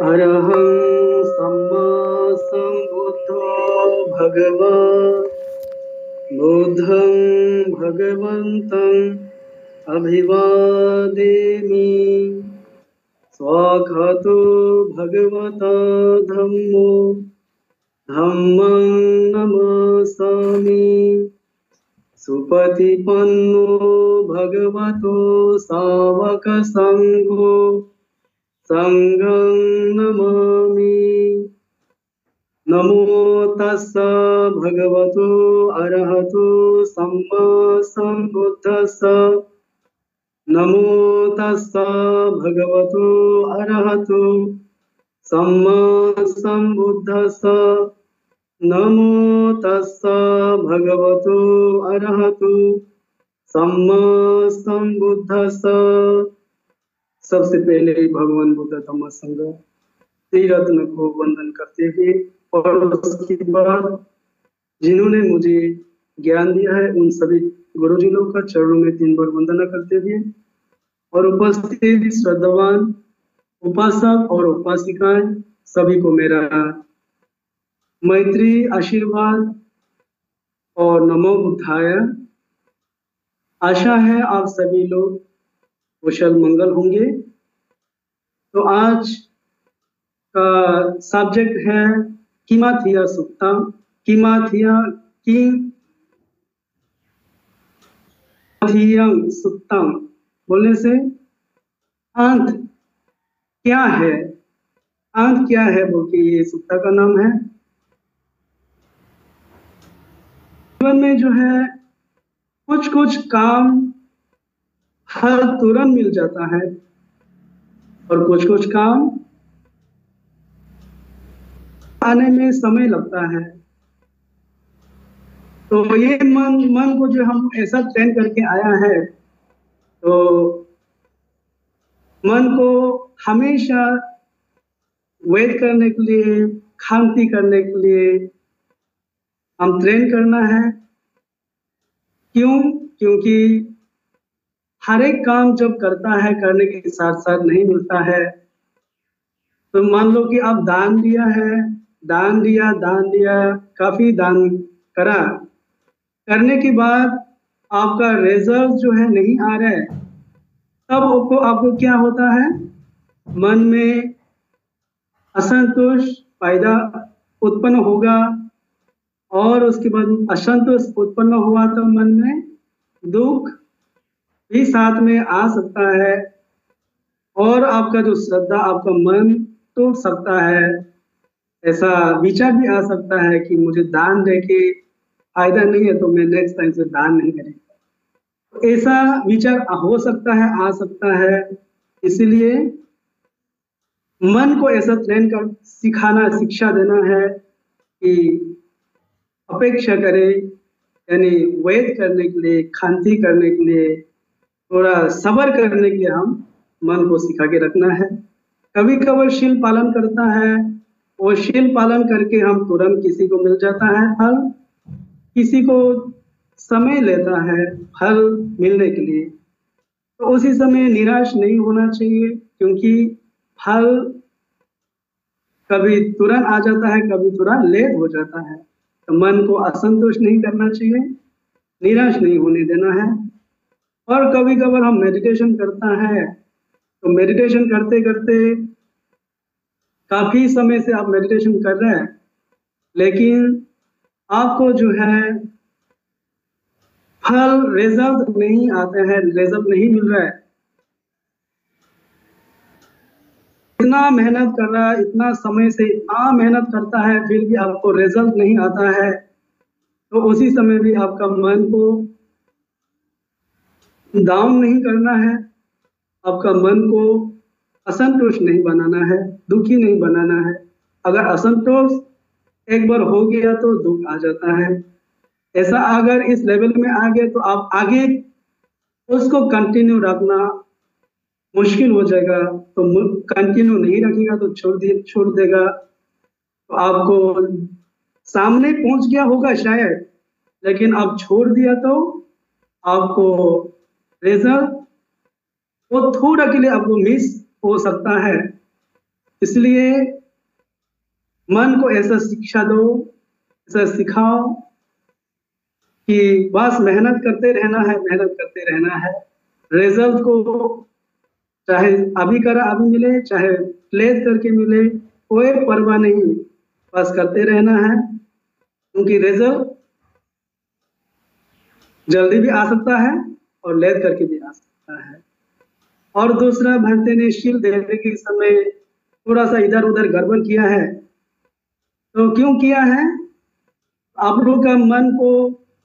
अरहं सम्मा सम्बुद्धो भगवान् बुद्धं भगवन्तम् अभिवादेमि। स्वागतो भगवता धम्मो धम्मं नमामि। सुपतिपन्नो भगवतो सावकसङ्घो संघं नमामि। नमो तस्स भगवतो अरहतो सम्मा सम्बुद्धस्स। नमो तस्स भगवतो अरहतो सम्मा सम्बुद्धस्स। नमो तस्स भगवतो अरहतो सम्मा सम्बुद्धस्स। सबसे पहले भगवान बुद्ध धम्म संघ त्रिरत्न को वंदन करते हुए और उसके बाद जिन्होंने मुझे ज्ञान दिया है उन सभी गुरुजी लोग का चरणों में 3 बार वंदना करते हुए और उपस्थित श्रद्धावान उपासक और उपासिकाएं सभी को मेरा मैत्री आशीर्वाद और नमो बुद्धाय। आशा है आप सभी लोग कुशल मंगल होंगे। तो आज का सब्जेक्ट है किमाथिया सुक्तम। किमाथिया सुक्तम बोलने से अंत क्या है, अंत क्या है बोल के ये सुक्ता का नाम है। जीवन में जो है कुछ कुछ काम हर तुरंत मिल जाता है और कुछ कुछ काम आने में समय लगता है। तो ये मन को जो हम ऐसा ट्रेन करके आया है तो मन को हमेशा वेट करने के लिए, शांति करने के लिए हम ट्रेन करना है। क्यों? क्योंकि हर एक काम जब करता है करने के साथ साथ नहीं मिलता है। तो मान लो कि आप दान दिया है, दान दिया काफी दान करा, करने के बाद आपका रिजल्ट जो है नहीं आ रहा है, तब आपको क्या होता है, मन में असंतोष पैदा उत्पन्न होगा और उसके बाद असंतोष उत्पन्न हुआ तो मन में दुख भी साथ में आ सकता है और आपका जो श्रद्धा, आपका मन टूट सकता है। ऐसा विचार भी आ सकता है कि मुझे दान देके फायदा नहीं है तो मैं नेक्स्ट टाइम से दान नहीं करेंगे। ऐसा विचार हो सकता है, आ सकता है। इसलिए मन को ऐसा ट्रेन कर सिखाना, शिक्षा देना है कि अपेक्षा करे, यानी वेट करने के लिए, शांति करने के लिए, थोड़ा सब्र करने के लिए हम मन को सिखा के रखना है। कभी कभार शील पालन करता है और शील पालन करके हम तुरंत किसी को मिल जाता है फल, किसी को समय लेता है फल मिलने के लिए। तो उसी समय निराश नहीं होना चाहिए क्योंकि फल कभी तुरंत आ जाता है, कभी थोड़ा लेट हो जाता है। तो मन को असंतोष नहीं करना चाहिए, निराश नहीं होने देना है। और कभी कभार हम मेडिटेशन करता है तो मेडिटेशन करते करते काफी समय से आप मेडिटेशन कर रहे हैं लेकिन आपको जो है फल, रिजल्ट नहीं आते हैं, रिजल्ट नहीं मिल रहा है। इतना मेहनत कर रहा है, इतना समय से इतना मेहनत करता है फिर भी आपको रिजल्ट नहीं आता है, तो उसी समय भी आपका मन को डाउन नहीं करना है, आपका मन को असंतोष नहीं बनाना है, दुखी नहीं बनाना है। अगर असंतोष एक बार हो गया तो दुख आ जाता है। ऐसा अगर इस लेवल में आ गया तो आप आगे उसको कंटिन्यू रखना मुश्किल हो जाएगा। तो कंटिन्यू नहीं रखेगा तो छोड़ देगा। तो आपको सामने पहुंच गया होगा शायद, लेकिन आप छोड़ दिया तो आपको रिजल्ट वो थोड़ा के लिए आपको मिस हो सकता है। इसलिए मन को ऐसा शिक्षा दो, ऐसा सिखाओ कि बस मेहनत करते रहना है, मेहनत करते रहना है। रिजल्ट को चाहे अभी करा अभी मिले, चाहे लेट करके मिले, कोई परवाह नहीं, बस करते रहना है, क्योंकि रिजल्ट जल्दी भी आ सकता है और लेट करके भी आ सकता है। और दूसरा, भंते ने शील देने के समय थोड़ा सा इधर उधर गड़बड़ किया है। तो क्यों किया है? आप लोग का मन को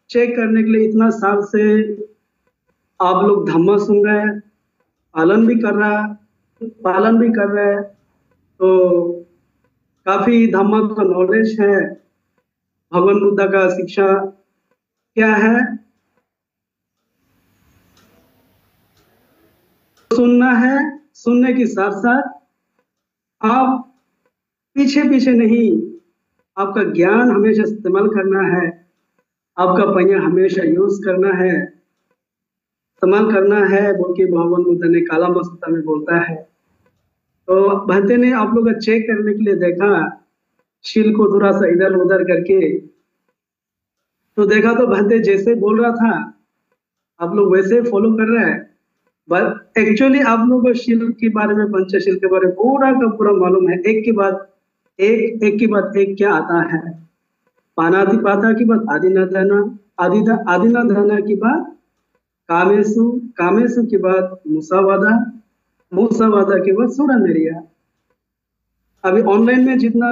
चेक करने के लिए इतना साल से आप लोग धम्मा सुन रहे हैं, पालन भी कर रहे हैं, तो काफी धम्मा का नॉलेज है। भगवान बुद्ध का शिक्षा क्या है? सुनना है, सुनने के साथ साथ आप पीछे पीछे नहीं, आपका ज्ञान हमेशा इस्तेमाल करना है, आपका पहिया हमेशा यूज करना है, इस्तेमाल करना है, बोल के भगवान बुद्ध ने काला मसूता में बोलता है। तो भंते ने आप लोग का चेक करने के लिए देखा, शील को थोड़ा सा इधर उधर करके, तो देखा तो भंते जैसे बोल रहा था आप लोग वैसे फॉलो कर रहे हैं। बट एक्चुअली आप लोग को शील के बारे में, पंचशील के बारे में पूरा का पूरा मालूम है। एक के बाद एक क्या आता है। पानातिपाता की बात आदि न धना, आदि न धना की बात कामेसु, कामेसु की बात मुसावादा, मुसावादा की बात सूरमेरिया। अभी ऑनलाइन में जितना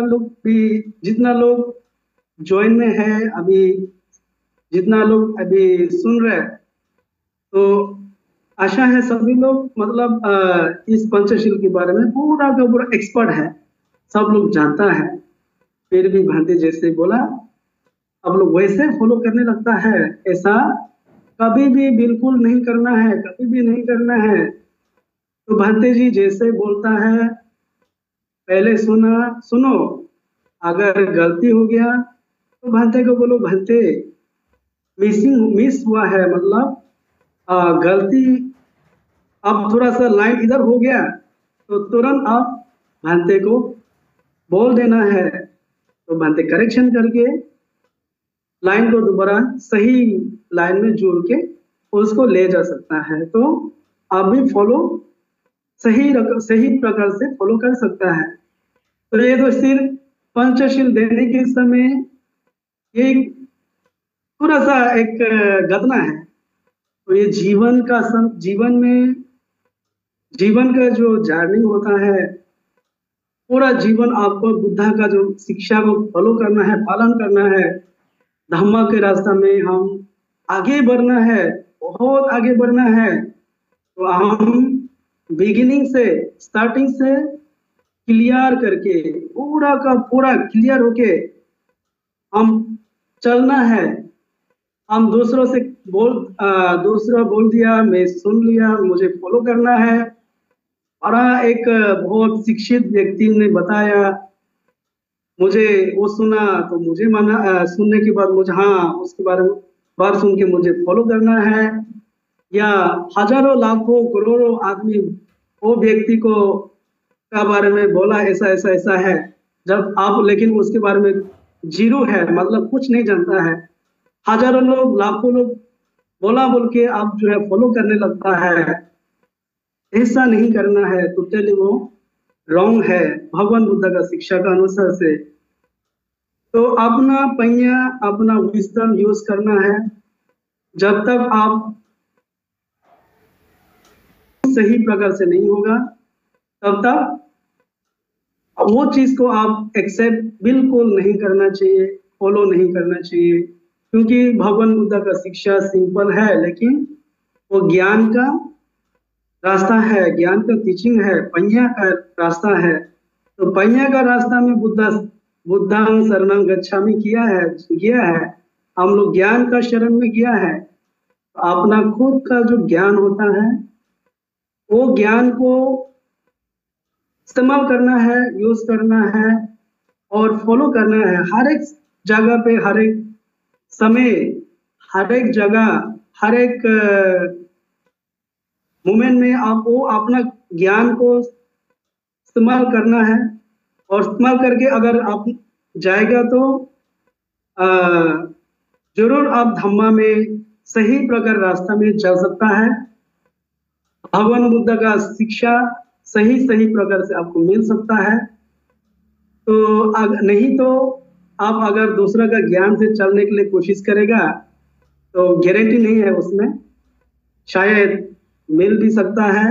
लोग ज्वाइन में है, अभी जितना लोग अभी सुन रहे हैं, तो आशा है सभी लोग मतलब इस पंचशील के बारे में पूरा का पूरा एक्सपर्ट है, सब लोग जानता है। फिर भी भांति जैसे बोला अब लोग वैसे फॉलो करने लगता है। ऐसा कभी भी बिल्कुल नहीं करना है, कभी भी नहीं करना है। तो भांति जी जैसे बोलता है, पहले सुनो, अगर गलती हो गया तो भांते को बोलो भांते मिस हुआ है, मतलब गलती, अब थोड़ा सा लाइन इधर हो गया तो तुरंत आप भांते को बोल देना है, तो भांते करेक्शन करके लाइन को दोबारा सही लाइन में जोड़ के उसको ले जा सकता है। तो आप भी फॉलो सही प्रकार से फॉलो कर सकता है। तो ये तो सिर्फ पंचशील देने के समय एक थोड़ा सा एक घटना है। तो ये जीवन का जो जर्नी होता है, पूरा जीवन आपको बुद्धा का जो शिक्षा को फॉलो करना है, पालन करना है। धम्मा के रास्ता में हम आगे बढ़ना है, बहुत आगे बढ़ना है। तो हम स्टार्टिंग से क्लियर करके, पूरा का पूरा क्लियर होके हम चलना है। हम दूसरा बोल दिया, मैं सुन लिया, मुझे फॉलो करना है। और एक बहुत शिक्षित व्यक्ति ने बताया, मुझे वो सुना तो मुझे माना, सुनने के बाद मुझे उसके बारे में बात सुन के मुझे फॉलो करना है। या हजारों लाखों करोड़ों आदमी वो व्यक्ति को का बारे में बोला ऐसा है, जब आप लेकिन उसके बारे में जीरो है, मतलब कुछ नहीं जानता है। हजारों लोग, लाखों लोग बोल के आप जो है फॉलो करने लगता है। ऐसा नहीं करना है, टोटली वो रॉन्ग है भगवान बुद्ध का शिक्षा का अनुसार से। तो अपना पहिया, अपना विजडम यूज करना है। जब तक आप सही प्रकार से नहीं होगा, तब तक वो चीज को आप एक्सेप्ट बिल्कुल नहीं करना चाहिए, फॉलो नहीं करना चाहिए। क्योंकि भगवान बुद्ध का शिक्षा सिंपल है, लेकिन वो ज्ञान का रास्ता है, ज्ञान का टीचिंग है, पहिया का रास्ता है। तो पहिया का रास्ता में बुद्धां शरणं गच्छामि किया है। हम लोग ज्ञान का शरण में गया है। अपना खुद का जो ज्ञान होता है, वो ज्ञान को इस्तेमाल करना है, यूज करना है और फॉलो करना है। हर एक जगह पे, हर एक समय, हर एक जगह, हर एक मोमेंट में आप वो अपना ज्ञान को इस्तेमाल करना है, और इस्तेमाल करके अगर आप जाएगा तो जरूर आप धम्मा में सही प्रकार रास्ता में चल सकता है। भगवान बुद्ध का शिक्षा सही सही प्रकार से आपको मिल सकता है। तो नहीं तो आप अगर दूसरा का ज्ञान से चलने के लिए कोशिश करेगा तो गारंटी नहीं है, उसमें शायद मिल भी सकता है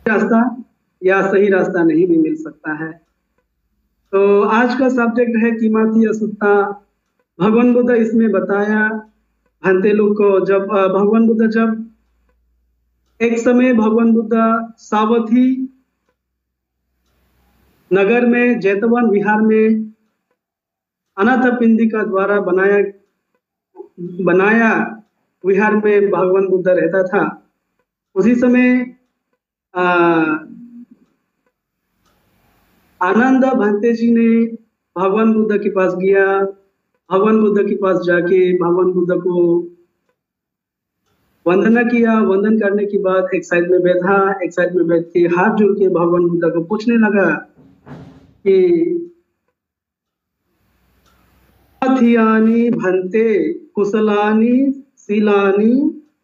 रास्ता, या सही रास्ता नहीं भी मिल सकता है। तो आज का सब्जेक्ट है किमाती असुत्ता। भगवान बुद्ध इसमें बताया भंते लोग को, जब भगवान बुद्ध जब एक समय भगवान बुद्ध सावथी नगर में जैतवन विहार में अनाथ पिंडिका द्वारा बनाया विहार में भगवान बुद्ध रहता था। उसी समय आनंद भंते जी ने भगवान बुद्ध के पास गया। भगवान बुद्ध के पास जाके भगवान बुद्ध को वंदना किया। वंदन करने के बाद एक साइड में बैठा, एक साइड में बैठ के हाथ जोड़ के भगवान बुद्ध को पूछने लगा कि थियानि भंते कुशलानि शीलानि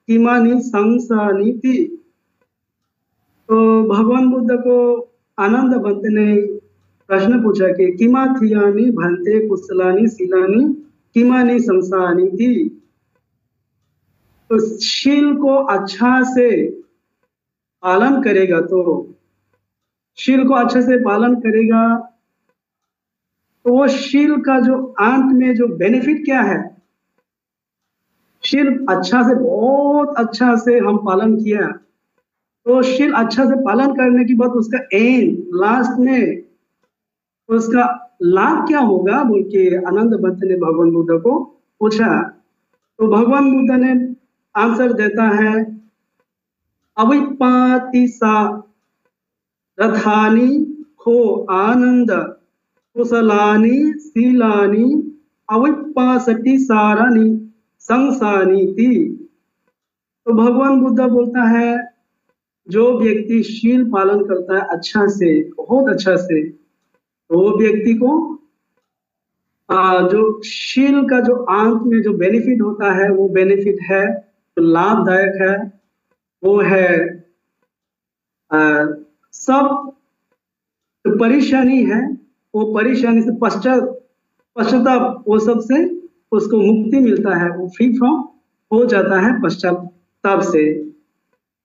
किमानि संसानि ति। तो भगवान बुद्ध को आनंद भंते ने प्रश्न पूछा कि किमा थियानि भंते कुशलानि शीलानि किमानि संसानि ति। तो शील को अच्छा से पालन करेगा, तो शील को अच्छे से पालन करेगा तो वो शील का जो अंत में जो बेनिफिट क्या है, शील अच्छा से बहुत अच्छा से हम पालन किया तो शील अच्छा से पालन करने के बाद उसका एंड लास्ट में उसका लाभ क्या होगा बोल के आनंद भंते ने भगवान बुद्ध को पूछा। तो भगवान बुद्ध ने आंसर देता है अविपातिसा रथानी हो आनंद कुशलानी शीलानी अविपासति सारानी संसानी ति। तो भगवान बुद्ध बोलता है जो व्यक्ति शील पालन करता है अच्छा से, बहुत अच्छा से, तो वो व्यक्ति को जो शील का जो अंत में जो बेनिफिट होता है वो बेनिफिट है जो लाभदायक है, वो है सब जो परेशानी है वो परेशानी से पश्चाताप वो सब से उसको मुक्ति मिलता है, वो फ्री फ्रॉम हो जाता है पश्चाताप से।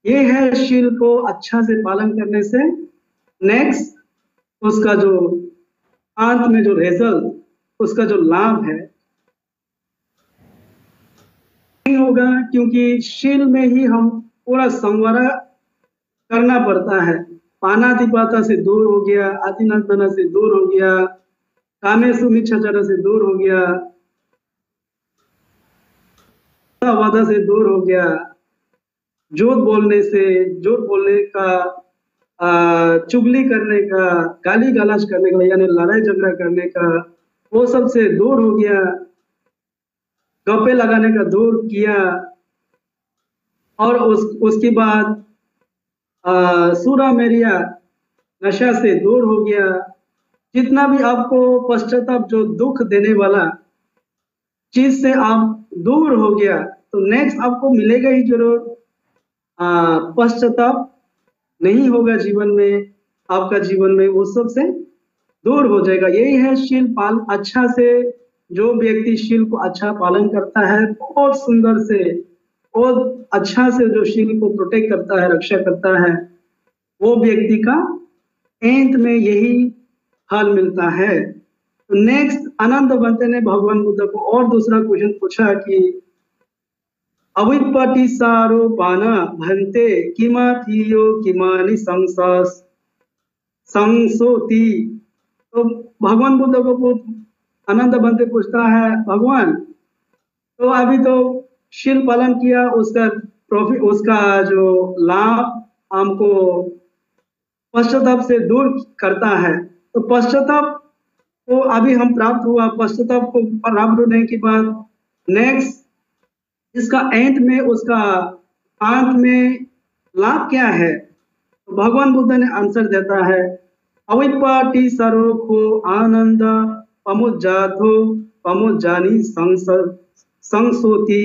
ये है शील को अच्छा से पालन करने से नेक्स्ट उसका जो अंत में जो रिजल्ट, उसका जो लाभ है नहीं होगा, क्योंकि शील में ही हम पूरा संवरण करना पड़ता है। पानातिपाता से दूर हो गया, अतिनंदना से दूर हो गया, कामेषु मिच्छाचार से दूर हो गया, वादा से दूर हो गया, झूठ बोलने का, चुगली करने का, गाली गलौज करने का, यानी लड़ाई झगड़ा करने का, वो सब से दूर हो गया, गप्पे लगाने का दूर किया, और उसके बाद सूरा मेरिया नशा से दूर हो गया। जितना भी आपको पश्चाताप जो दुख देने वाला चीज से आप दूर हो गया तो नेक्स्ट आपको मिलेगा ही जरूर, पश्चाताप नहीं होगा जीवन में, आपका जीवन में वो सब से दूर हो जाएगा। यही है शील पालन अच्छा से, जो व्यक्ति शील को अच्छा पालन करता है बहुत सुंदर से और अच्छा से जो शील को प्रोटेक्ट करता है, रक्षा करता है, वो व्यक्ति का एंड में यही फल मिलता है। तो नेक्स्ट आनंद भंते ने भगवान बुद्ध को और दूसरा क्वेश्चन पूछा कि अविपटिसारो पाना भंते किमाथियो किमानि संसोति। तो भगवान बुद्ध को आनंद भंते पूछता है भगवान, तो अभी तो शील पालन किया, उसका प्रॉफिट, उसका जो लाभ हमको पश्चाताप से दूर करता है, तो पश्चाताप को अभी हम प्राप्त हुआ, पश्चाताप को प्राप्त होने के बाद नेक्स्ट इसका एंड में, उसका अंत में लाभ क्या है? तो भगवान बुद्ध ने आंसर देता है, अविपाटी सरोखो आनंद पमुजाथो पमुजानी संसोति।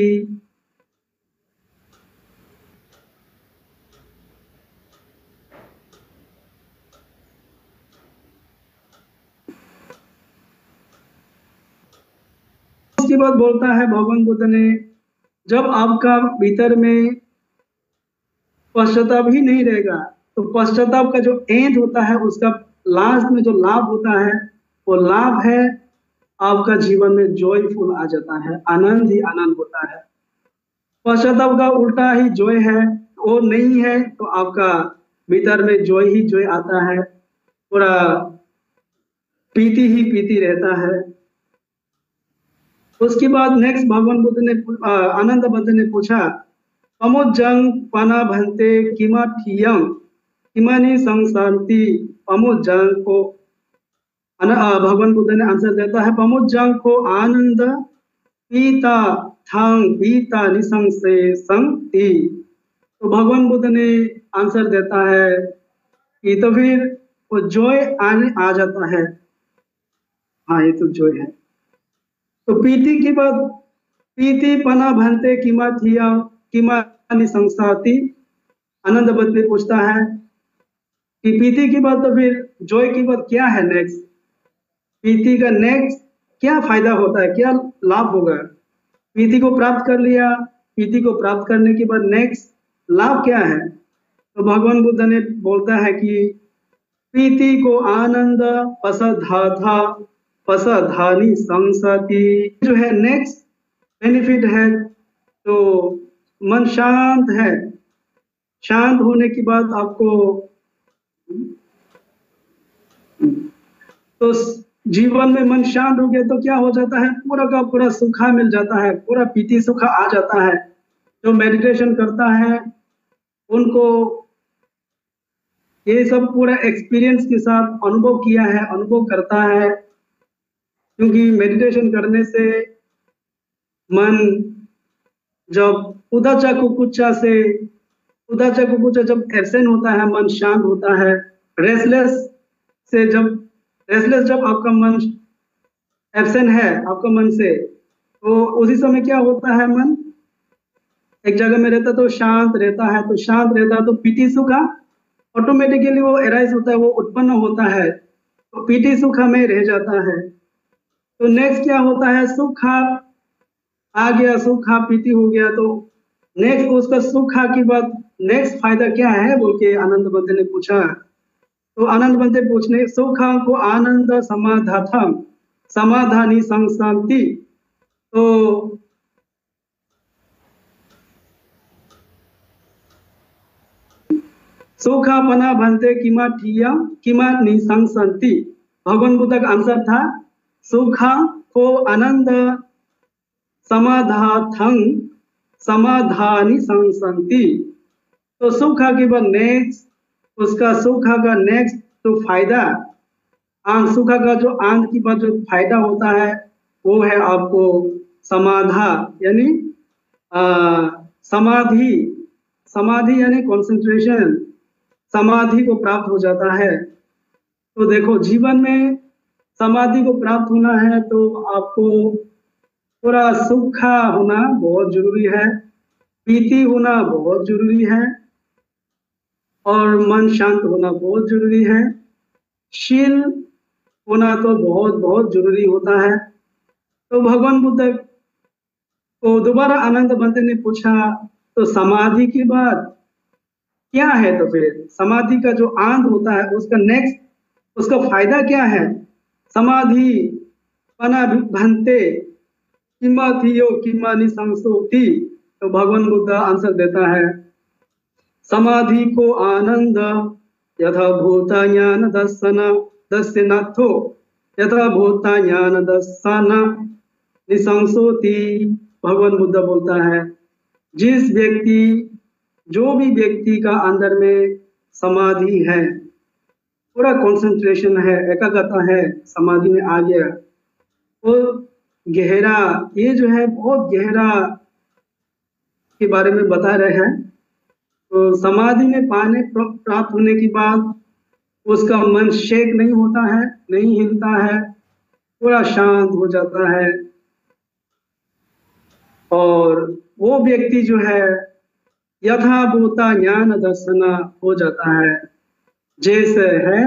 उसके बाद बोलता है भगवान बुद्ध ने, जब आपका भीतर में पश्चाताप ही नहीं रहेगा तो पश्चाताप का जो एंड होता है, उसका लास्ट में जो लाभ होता है, वो लाभ है आपका जीवन में जॉयफुल आ जाता है, आनंद ही आनंद होता है। पश्चाताप का उल्टा ही जॉय है, वो नहीं है तो आपका भीतर में जॉय ही जॉय आता है, पूरा पीती ही पीती रहता है। उसके बाद नेक्स्ट भगवान बुद्ध ने आनंद बुद्ध ने पूछा, अमुजंग पना भंते किमाठियम किमानी संशांति। अमुजंग को भगवान बुद्ध ने आंसर देता है, पमुजंग को आनंद पीता थंग पीता निसंशय संगति। तो भगवान बुद्ध ने आंसर देता है कि तो फिर वो जॉय आने आ जाता है। हाँ, ये तो जॉय है। तो पीति की बात, पीति पना भंते किमा थिया किमा निसंसाति। आनंद बुद्ध ने पूछता है कि पीति की बात, तो फिर जॉय की बात क्या है नेक्स्ट? पीति का नेक्स्ट क्या फायदा होता है, क्या लाभ होगा? पीति को प्राप्त कर लिया, पीति को प्राप्त करने के बाद नेक्स्ट लाभ क्या है? तो भगवान बुद्ध ने बोलता है कि पीति को आनंद पसधाधा पसधानी संसति। जो है नेक्स्ट बेनिफिट है, तो मन शांत है, शांत होने के बाद आपको तो जीवन में मन शांत हो गया तो क्या हो जाता है, पूरा का पूरा सुखा मिल जाता है, पूरा पीति सुखा आ जाता है। जो मेडिटेशन करता है उनको ये सब पूरा एक्सपीरियंस के साथ अनुभव किया है, अनुभव करता है, क्योंकि मेडिटेशन करने से मन जब उदाचा कुकुचा जब एब्सेंट होता है, मन शांत होता है। रेस्टलेस जब आपका मन एब्सेंट है आपका मन से, तो उसी समय क्या होता है, मन एक जगह में रहता तो शांत रहता है, तो शांत रहता है तो पीति सुखा ऑटोमेटिकली वो एराइज होता है, वो उत्पन्न होता है, तो पीति सुखा में रह जाता है। तो नेक्स्ट क्या होता है, सुखा आ गया, सुखा पीति हो गया, तो नेक्स्ट उसका सुखा की बात नेक्स्ट फायदा क्या है बोल के आनंद बुद्ध ने पूछा। तो आनंद बुद्ध पूछने, सुखा को आनंद समाधाथम समाधानी संशांति। तो सुखा पना भंते किमा ठिया किमा निसंसंति। भगवान बुद्ध का आंसर था, सुखा को आनंद समाधाथं समाधानी संसंति। तो सुखा के बाद नेक्स्ट उसका सुखा का नेक्स्ट जो फायदा, सुखा का जो आंत की बात जो फायदा होता है वो है आपको समाधा यानी समाधि, समाधि यानी कंसंट्रेशन, समाधि को प्राप्त हो जाता है। तो देखो जीवन में समाधि को प्राप्त होना है तो आपको पूरा सुखा होना बहुत जरूरी है, पीति होना बहुत जरूरी है, और मन शांत होना बहुत जरूरी है, शील होना तो बहुत बहुत जरूरी होता है। तो भगवान बुद्ध को दोबारा आनंद बुद्ध ने पूछा, तो समाधि की बात क्या है? तो फिर समाधि का जो आंत होता है उसका नेक्स्ट उसका फायदा क्या है? समाधि पना भंते किमा थियो किमा निसंसोति। तो भगवान बुद्ध आंसर देता है, समाधि को आनंद यथा भूता ज्ञान दर्शनाथो यथा भूता ज्ञान दर्शन निसंसोति। भगवान बुद्ध बोलता है, जो भी व्यक्ति का अंदर में समाधि है, पूरा कंसंट्रेशन है, एकाग्रता है, समाधि में आ गया, वो गहरा, ये जो है बहुत गहरा के बारे में बता रहे हैं। तो समाधि में पानी प्राप्त होने के बाद उसका मन शेक नहीं होता है, नहीं हिलता है, पूरा शांत हो जाता है। और वो व्यक्ति जो है यथाभूता ज्ञान दर्शन हो जाता है, जैसे है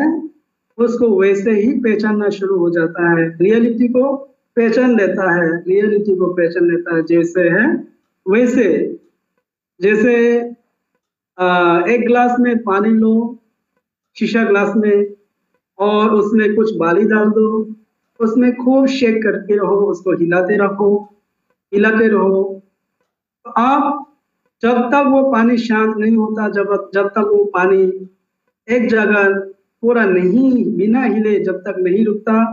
उसको वैसे ही पहचानना शुरू हो जाता है, रियलिटी को पहचान लेता है, रियलिटी को पहचान लेता है, जैसे है वैसे। जैसे एक गिलास में पानी लो, शीशा ग्लास में, और उसमें कुछ बाली डाल दो, उसमें खूब शेक करके रहो, उसको हिलाते रहो, हिलाते रहो। तो आप जब तक वो पानी शांत नहीं होता, जब तक वो पानी एक जगह पूरा नहीं बिना हिले जब तक नहीं रुकता,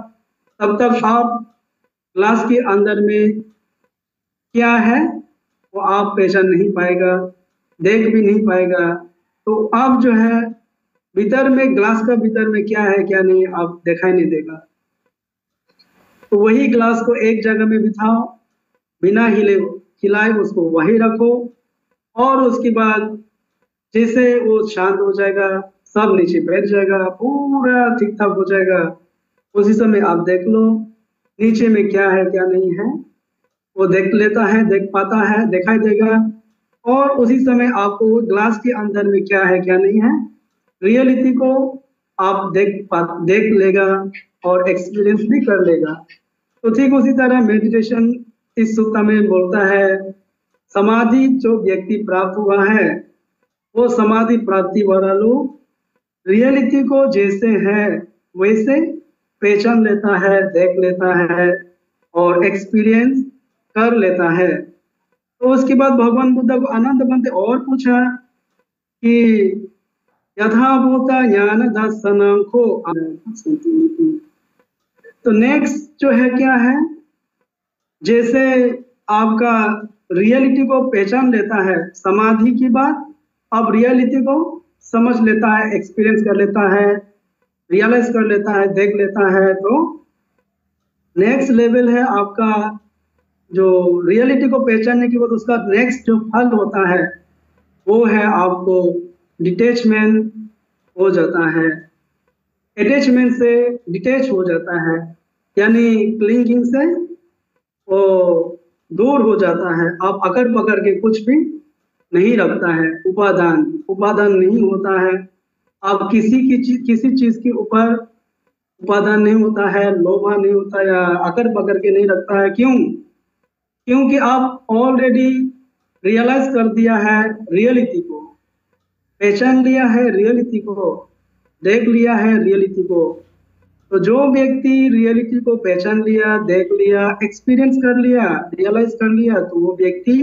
तब तक आप ग्लास के अंदर में क्या है वो आप पहचान नहीं पाएगा, देख भी नहीं पाएगा। तो आप जो है भीतर में, ग्लास का भीतर में क्या है क्या नहीं आप दिखाई नहीं देगा। तो वही ग्लास को एक जगह में बिठाओ, बिना हिलाए उसको वही रखो, और उसके बाद जैसे वो शांत हो जाएगा, सब नीचे बैठ जाएगा, पूरा ठीक ठाक हो जाएगा। उसी समय आप देख लो नीचे में क्या है क्या नहीं है, वो देख लेता है, देख पाता है, दिखाई देगा। और उसी समय आपको ग्लास के अंदर में क्या है क्या नहीं है, रियलिटी को आप देख लेगा और एक्सपीरियंस भी कर लेगा। तो ठीक उसी तरह मेडिटेशन इस सूत्र में बोलता है, समाधि जो व्यक्ति प्राप्त हुआ है वो समाधि प्राप्ति वाला लोग रियलिटी को जैसे है वैसे पहचान लेता है, देख लेता है और एक्सपीरियंस कर लेता है। तो उसके बाद भगवान बुद्ध को आनंद बनते और पूछा कि यथाभूता ज्ञान दर्शन को। तो नेक्स्ट जो है क्या है, जैसे आपका रियलिटी को पहचान लेता है समाधि की बात, अब रियलिटी को समझ लेता है, एक्सपीरियंस कर लेता है, रियलाइज कर लेता है, देख लेता है। तो नेक्स्ट लेवल है आपका, जो रियलिटी को पहचानने के बाद उसका नेक्स्ट जो फल होता है वो है आपको डिटैचमेंट हो जाता है, अटैचमेंट से डिटैच हो जाता है, यानी क्लिंगिंग से वो दूर हो जाता है। आप अकड़ पकड़ के कुछ भी नहीं रखता है, उपादान नहीं होता है। आप किसी चीज के ऊपर उपादान नहीं होता है, लोभा नहीं होता या अकड़ पकड़ के नहीं रखता है। क्यों? क्योंकि आप ऑलरेडी रियलाइज कर दिया है, रियलिटी को पहचान लिया है, रियलिटी को देख लिया है, रियलिटी को। तो जो व्यक्ति रियलिटी को पहचान लिया, देख लिया, एक्सपीरियंस कर लिया, रियलाइज कर लिया, तो वो व्यक्ति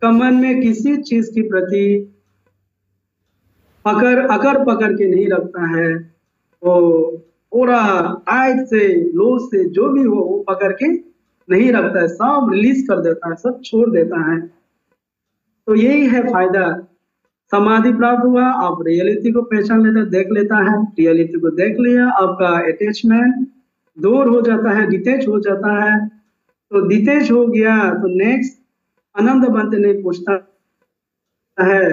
का मन में किसी चीज के प्रति अकड़ पकड़ के नहीं रखता है। वो पूरा टाइट से लूज से जो भी हो वो पकड़ के नहीं रखता है, सब रिलीज कर देता है, सब छोड़ देता है। तो यही है फायदा। समाधि प्राप्त हुआ, आप रियलिटी को पहचान लेता, देख लेता है, रियलिटी को देख लिया, आपका अटैचमेंट दूर हो जाता है, डिटैच हो जाता है। तो डिटैच हो गया तो नेक्स्ट आनंद बनते नहीं पूछता है,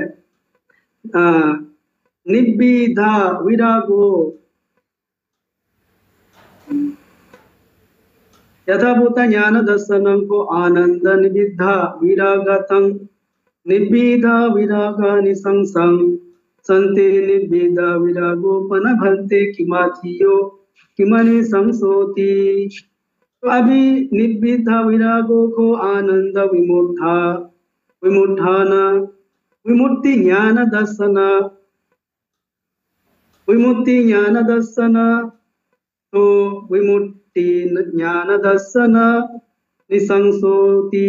निब्बिधा विरागो यथाभूत ज्ञान दर्शनं को आनंद निबिद्धा विरागतं निब्बिधा विरागानि संसं संते निब्बिधा विरागोपनभन्ते किमाथियो किमनि संसोति। तो अभी निब्बिधा विरागो को आनंद विमुद्धान विमुक्ति ज्ञान दर्शन, तो विमुक्ति ज्ञान दर्शन निसंसोति।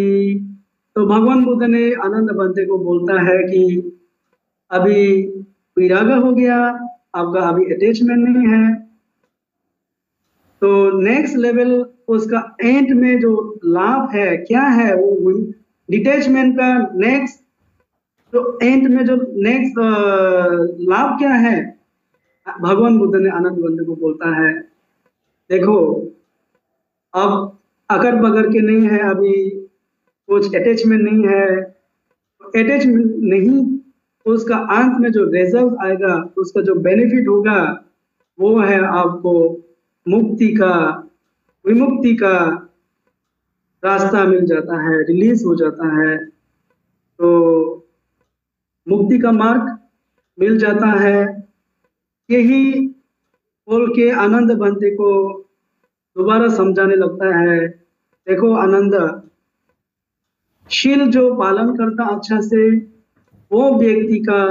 तो भगवान बुद्ध ने आनंद बनते को बोलता है कि अभी विराग हो गया, आपका अभी अटैचमेंट नहीं है। तो नेक्स्ट लेवल उसका एंड में जो लाभ है क्या है, वो डिटैचमेंट का नेक्स्ट तो एंड में जो नेक्स्ट लाभ क्या है, भगवान बुद्ध ने आनंद बंधु को बोलता है, देखो अब अकड़ पकड़ के नहीं है, अभी कुछ अटैचमेंट नहीं है। अटैचमेंट नहीं उसका अंत में जो रिजल्ट आएगा, उसका जो बेनिफिट होगा, वो है आपको मुक्ति का, विमुक्ति का रास्ता मिल जाता है, रिलीज हो जाता है। तो मुक्ति का मार्ग मिल जाता है। यही बोल के आनंद बंते को दोबारा समझाने लगता है, देखो आनंद, शील जो पालन करता अच्छा से, वो व्यक्ति का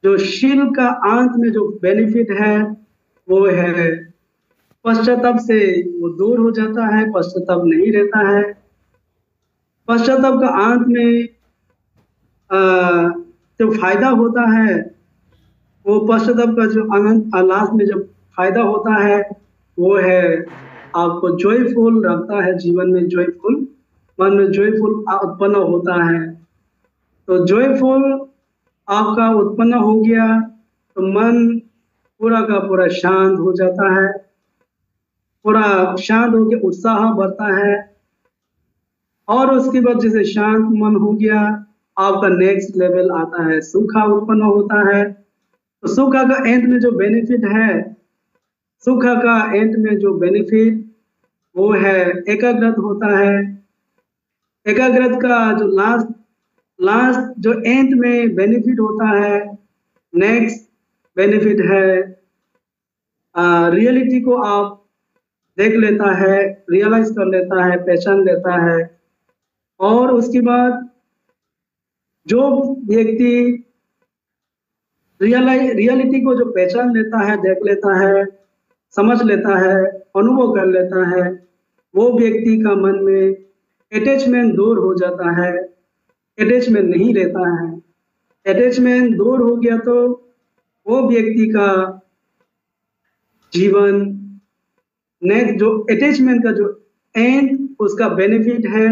जो शील का अंत में जो बेनिफिट है, वो है पश्चाताप से वो दूर हो जाता है, पश्चाताप नहीं रहता है। पश्चाताप का अंत में जो फायदा होता है, वो पश्चाताप का जो आनंद लास्ट में जो फायदा होता है, वो है आपको जॉयफुल रखता है, जीवन में जॉयफुल, मन में जॉयफुल उत्पन्न होता है। तो जॉयफुल आपका उत्पन्न हो गया तो मन पूरा का पूरा शांत हो जाता है, पूरा शांत होकर उत्साह बढ़ता है। और उसके बाद जैसे शांत मन हो गया, आपका नेक्स्ट लेवल आता है, सुख उत्पन्न होता है। तो सुख का एंड में जो बेनिफिट है, सुख का एंड में जो बेनिफिट वो है एकाग्रत होता है। एकाग्रत का जो लास्ट जो एंड में बेनिफिट होता है, नेक्स्ट बेनिफिट है रियलिटी को आप देख लेता है, रियलाइज कर लेता है, पहचान लेता है। और उसके बाद जो व्यक्ति रियलिटी को जो पहचान लेता है, देख लेता है, समझ लेता है, अनुभव कर लेता है, वो व्यक्ति का मन में अटैचमेंट दूर हो जाता है, अटैचमेंट नहीं रहता है। अटैचमेंट दूर हो गया तो वो व्यक्ति का जीवन नेक्स्ट जो अटैचमेंट का जो एंड, उसका बेनिफिट है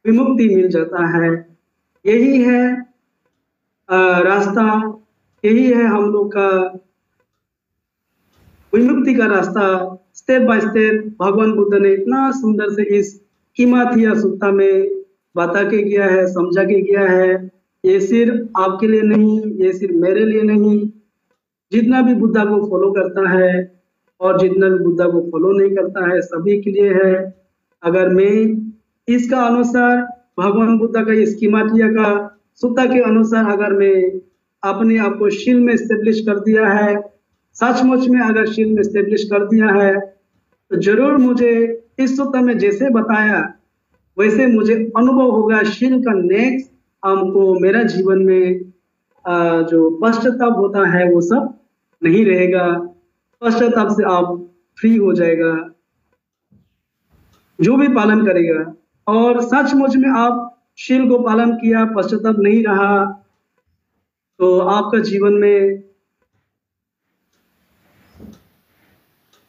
विमुक्ति मिल जाता है। यही है रास्ता, यही है हम लोग का विमुक्ति का रास्ता। स्टेप बाय स्टेप भगवान बुद्ध ने इतना सुंदर से इस किमाथिया सूत्ता में बता के गया है, समझा के गया है। ये सिर्फ आपके लिए नहीं, ये सिर्फ मेरे लिए नहीं, जितना भी बुद्धा को फॉलो करता है और जितना भी बुद्धा को फॉलो नहीं करता है, सभी के लिए है। अगर मैं इसका अनुसार, भगवान बुद्ध का इस किमाथिया का सूत्ता के अनुसार अगर मैं अपने आप को शील में स्टेब्लिश कर दिया है, सचमुच में अगर शील में स्टेब्लिश कर दिया है, तो जरूर मुझे इस सूत्र में जैसे बताया वैसे मुझे अनुभव होगा शील का नेक्स्ट हमको मेरा जीवन में जो पश्चाताप होता है वो सब नहीं रहेगा। पश्चाताप से आप फ्री हो जाएगा जो भी पालन करेगा। और सचमुच में आप शील को पालन किया, पश्चाताप नहीं रहा, तो आपका जीवन में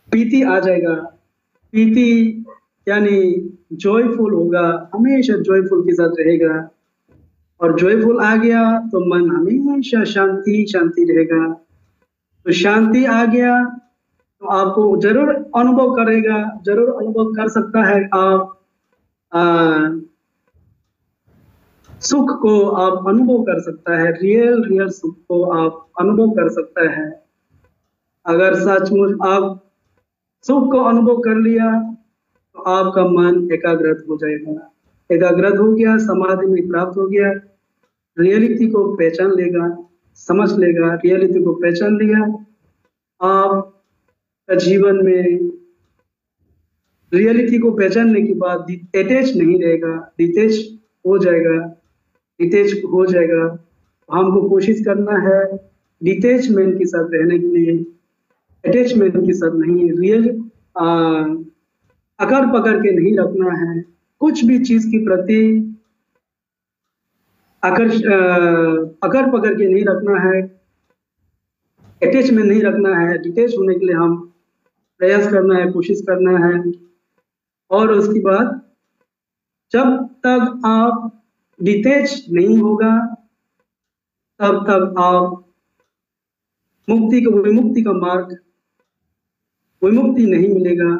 प्रीति आ जाएगा। प्रीति यानी जॉयफुल होगा, हमेशा जॉयफुल के साथ रहेगा। और जॉयफुल आ गया तो मन हमेशा शांति शांति रहेगा। तो शांति आ गया तो आपको जरूर अनुभव करेगा, जरूर अनुभव कर सकता है। आप सुख को आप अनुभव कर सकता है, रियल सुख को आप अनुभव कर सकता है। अगर सचमुच आप सुख को अनुभव कर लिया तो आपका मन एकाग्रत हो जाएगा। एकाग्रत हो गया, समाधि में प्राप्त हो गया, रियलिटी को पहचान लेगा, समझ लेगा, रियलिटी को पहचान लिया, आप जीवन में रियलिटी को पहचानने के बाद अटैच नहीं रहेगा, डिटैच हो जाएगा, डिटैच हो जाएगा। हमको कोशिश करना है डिटैचमेंट के साथ रहने के लिए, अटैचमेंट के साथ नहीं। रियल अकड़ पकड़ के नहीं रखना है, कुछ भी चीज के प्रति अकड़ पकड़ के नहीं रखना है, अटैचमेंट नहीं रखना है। डिटैच होने के लिए हम प्रयास करना है, कोशिश करना है। और उसके बाद जब तक आप डिटैच नहीं होगा तब तक आप मुक्ति को, विमुक्ति का मार्ग, विमुक्ति नहीं मिलेगा।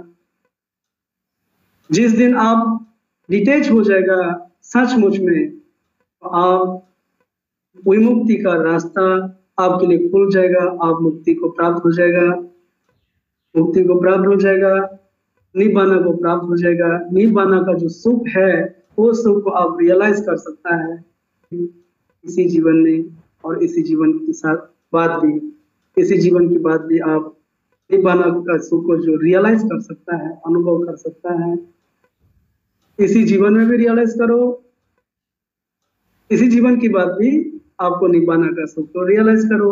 जिस दिन आप डिटैच हो जाएगा सचमुच में, तो आप विमुक्ति का रास्ता आपके लिए खुल जाएगा, आप मुक्ति को प्राप्त हो जाएगा, मुक्ति को प्राप्त हो जाएगा, निब्बाना को प्राप्त हो जाएगा। निब्बाना का जो सुख है वो सुख को आप रियलाइज कर सकता है इसी जीवन में, और इसी जीवन के साथ बाद भी, इसी जीवन की बात भी आप निब्बाना का सुख को जो रियलाइज कर सकता है, अनुभव कर सकता है, इसी जीवन में भी रियलाइज करो, इसी जीवन की बात भी आपको निब्बाना का सुख को रियलाइज करो।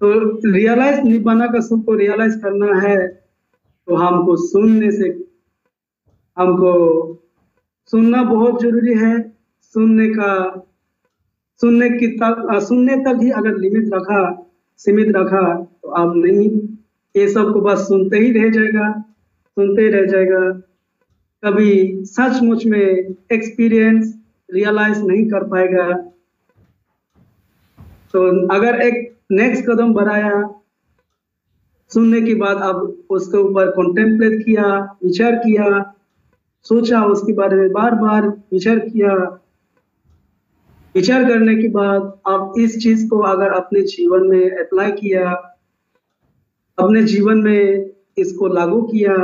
तो रियलाइज निब्बाना का सुख को रियलाइज करना है तो हमको सुनना बहुत जरूरी है। सुनने तक ही अगर सीमित रखा तो आप नहीं, ये सब को बस सुनते ही रह जाएगा, कभी सचमुच में एक्सपीरियंस रियलाइज नहीं कर पाएगा। तो अगर एक नेक्स्ट कदम बढ़ाया, सुनने के बाद आप उसके ऊपर कॉन्टेम्पलेट किया, विचार किया, सोचा, उसके बारे में बार बार विचार किया, विचार करने के बाद आप इस चीज को अगर अपने जीवन में अप्लाई किया, अपने जीवन में इसको लागू किया,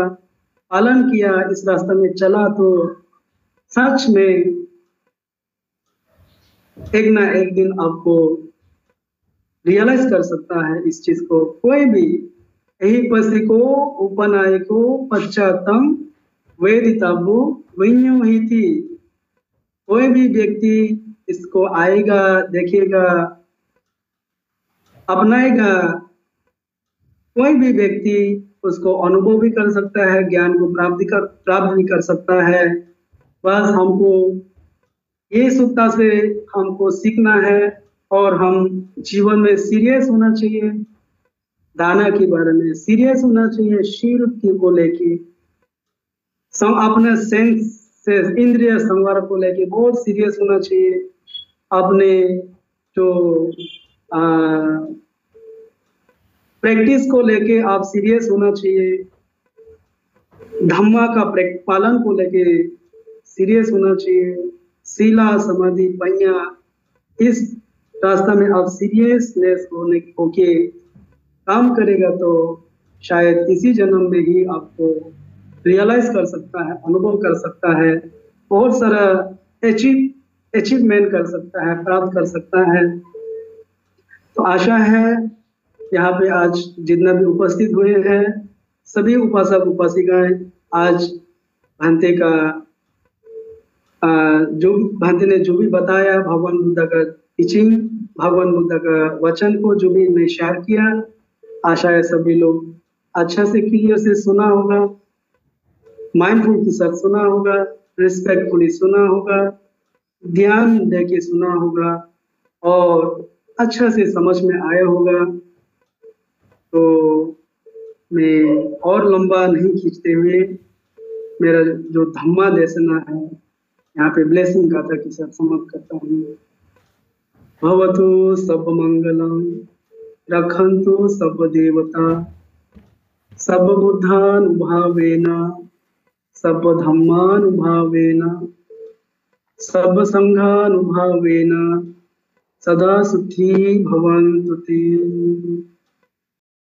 पालन किया, इस रास्ते में चला, तो सच में एक ना एक दिन आपको रियलाइज कर सकता है इस चीज को। कोई भी यही पसिको उपनायको पश्चातम वेदितव्यो वैन्यो ही थी, कोई भी व्यक्ति इसको आएगा, देखेगा, अपनाएगा, कोई भी व्यक्ति उसको अनुभव भी कर सकता है, ज्ञान को प्राप्त भी कर सकता है। बस हमको ये सूत्र से हमको सीखना है और हम जीवन में सीरियस होना चाहिए, दाना के बारे में सीरियस होना चाहिए, शील को लेके, अपने सेंस से इंद्रिय संवार को लेके बहुत सीरियस होना चाहिए। अपने जो प्रैक्टिस को लेके आप सीरियस होना चाहिए, धम्मा का पालन को लेके सीरियस होना चाहिए, शीला समाधि पन्या, इस रास्ता में आप सीरियसनेस होके काम करेगा तो शायद इसी जन्म में ही आपको रियलाइज कर सकता है, अनुभव कर सकता है, बहुत सारा अचीवमेंट कर सकता है, प्राप्त कर सकता है। तो आशा है यहाँ पे आज जितना भी उपस्थित हुए हैं सभी उपासक उपासिकाएं आज भांते का भांते ने जो भी बताया, भगवान बुद्ध का टीचिंग, भगवान बुद्ध का वचन को जो भी मैं शेयर किया, आशा है सभी लोग अच्छा से क्लियर से सुना होगा, माइंडफुल के साथ सुना होगा, रिस्पेक्टफुली सुना होगा, ध्यान दे के सुना होगा और अच्छा से समझ में आया होगा। तो मैं और लंबा नहीं खींचते हुए मेरा जो धम्मा देशना है यहाँ पे ब्लेसिंग गाथा के साथ समाप्त करता हूँ। भवतु सब मंगलम, रखन्तु सब देवता, सब बुद्धानुभावेन, सब धम्मानुभावेन, सब संघानुभावेन, सदा सुखी भवन्तु ते।